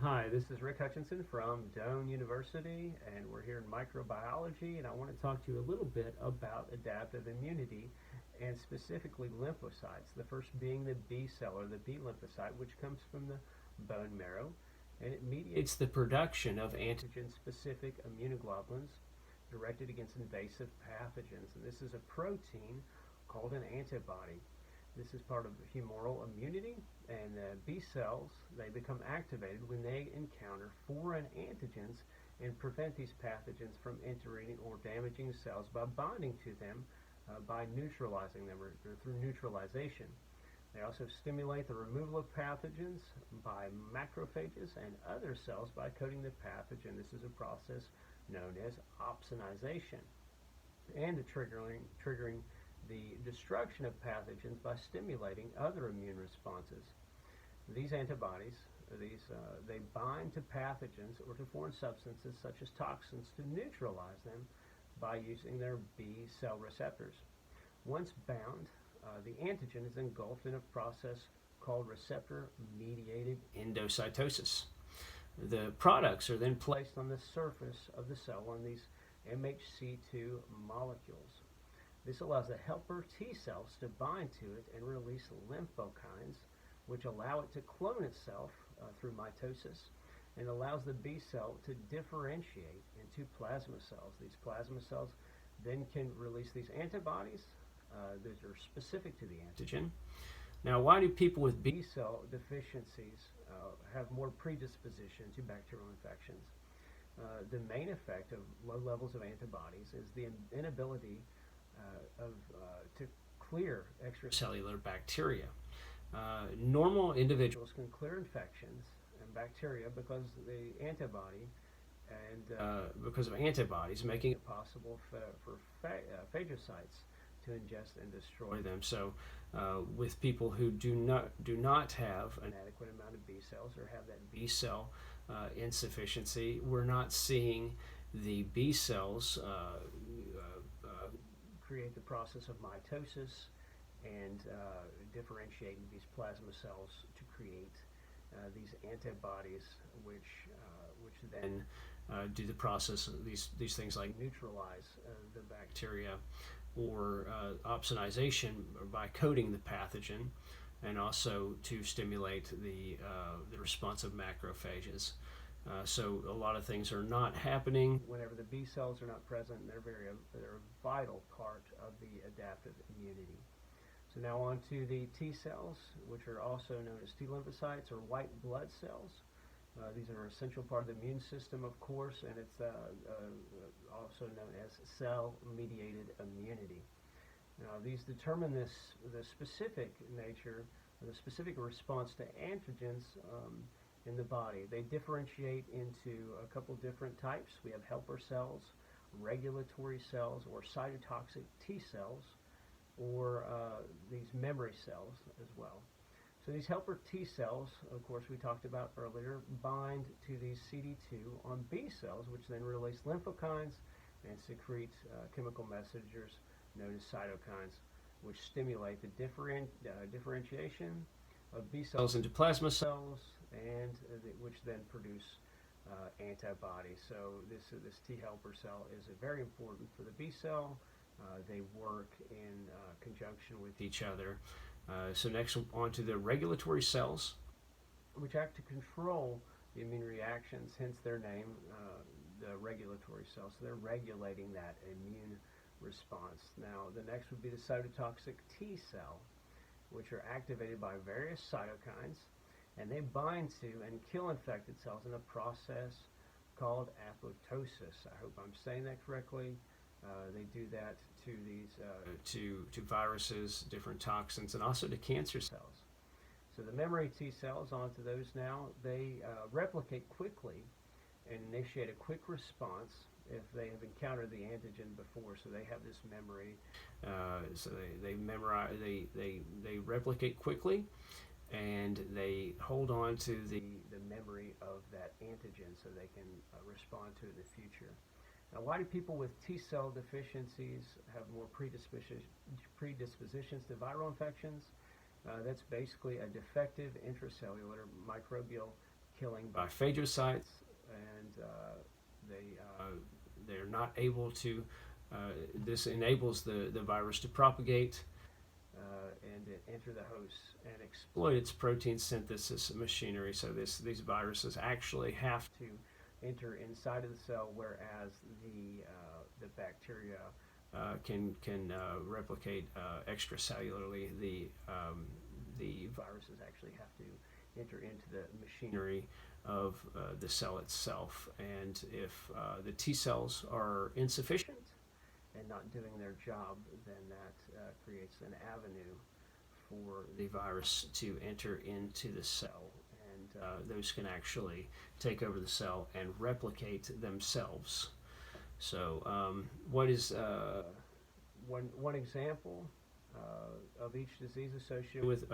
Hi, this is Rick Hutchinson from Doane University, and we're here in microbiology, and I want to talk to you a little bit about adaptive immunity and specifically lymphocytes, the first being the B cell or the B lymphocyte, which comes from the bone marrow, and it mediates the production of antigen-specific immunoglobulins directed against invasive pathogens, and this is a protein called an antibody. This is part of humoral immunity, and B cells, they become activated when they encounter foreign antigens and prevent these pathogens from entering or damaging cells by binding to them by neutralizing them or through neutralization. They also stimulate the removal of pathogens by macrophages and other cells by coating the pathogen. This is a process known as opsonization, and triggering the destruction of pathogens by stimulating other immune responses. These antibodies, they bind to pathogens or to foreign substances such as toxins to neutralize them by using their B cell receptors. Once bound, the antigen is engulfed in a process called receptor-mediated endocytosis. The products are then placed on the surface of the cell on these MHC2 molecules. This allows the helper T cells to bind to it and release lymphokines, which allow it to clone itself through mitosis, and allows the B cell to differentiate into plasma cells. These plasma cells then can release these antibodies that are specific to the antigen. Now, why do people with B cell deficiencies have more predisposition to bacterial infections? The main effect of low levels of antibodies is the inability to clear extracellular bacteria. Normal individuals can clear infections and bacteria because the antibody and because of antibodies, making it possible for phagocytes to ingest and destroy them. So, with people who do not have an adequate amount of B cells or have that B cell insufficiency, we're not seeing the B cells create the process of mitosis and differentiating these plasma cells to create these antibodies, which then do the process of these things like neutralize the bacteria or opsonization by coating the pathogen, and also to stimulate the response of macrophages. So a lot of things are not happening whenever the B cells are not present, and they're a vital part of the adaptive immunity. So now on to the T cells, which are also known as T lymphocytes or white blood cells. These are an essential part of the immune system, of course, and it's also known as cell-mediated immunity. Now, these determine the specific nature, or the specific response to antigens in the body. They differentiate into a couple different types. We have helper cells, regulatory cells, or cytotoxic T cells, or these memory cells as well. So these helper T cells, of course, we talked about earlier, bind to these CD2 on B cells, which then release lymphokines and secrete chemical messengers known as cytokines, which stimulate the differentiation of B cells into plasma cells, and which then produce antibodies. So this T helper cell is very important for the B cell. They work in conjunction with each other. So next, on to the regulatory cells, which act to control the immune reactions, hence their name, the regulatory cells. So they're regulating that immune response. Now, the next would be the cytotoxic T cell, which are activated by various cytokines, and they bind to and kill infected cells in a process called apoptosis. I hope I'm saying that correctly. They do that to these to viruses, different toxins, and also to cancer cells. So the memory T cells, onto those now, they replicate quickly and initiate a quick response if they have encountered the antigen before. So they have this memory. So they memorize. They replicate quickly, and they hold on to the memory of that antigen so they can respond to it in the future. Now, why do people with T cell deficiencies have more predispositions to viral infections? That's basically a defective intracellular microbial killing by phagocytes, and they're not able to. This enables the virus to propagate and enter the host and exploit its protein synthesis machinery. So these viruses actually have to enter inside of the cell, whereas the bacteria can replicate extracellularly. The viruses actually have to enter into the machinery of the cell itself, and if the T cells are insufficient and not doing their job, then that creates an avenue for the virus to enter into the cell, and those can actually take over the cell and replicate themselves. So what is one example of each disease associated with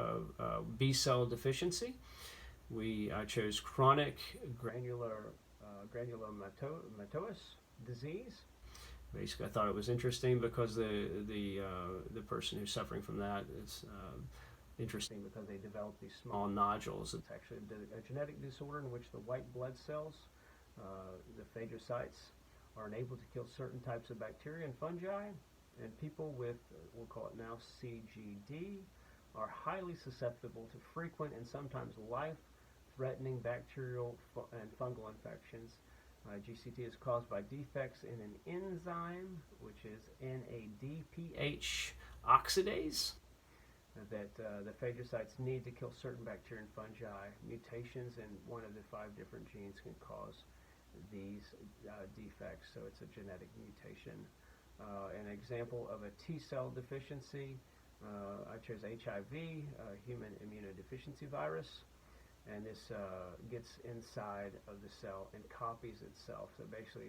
B cell deficiency? I chose chronic granulomatosis disease. Basically, I thought it was interesting because the person who's suffering from that is interesting because they develop these small nodules. It's actually a genetic disorder in which the white blood cells, the phagocytes, are unable to kill certain types of bacteria and fungi, and people with, we'll call it now CGD, are highly susceptible to frequent and sometimes life-threatening bacterial and fungal infections. GCT is caused by defects in an enzyme, which is NADPH oxidase, that the phagocytes need to kill certain bacteria and fungi. Mutations in one of the 5 different genes can cause these defects, so it's a genetic mutation. An example of a T cell deficiency, I chose HIV, human immunodeficiency virus, and this gets inside of the cell and copies itself. So basically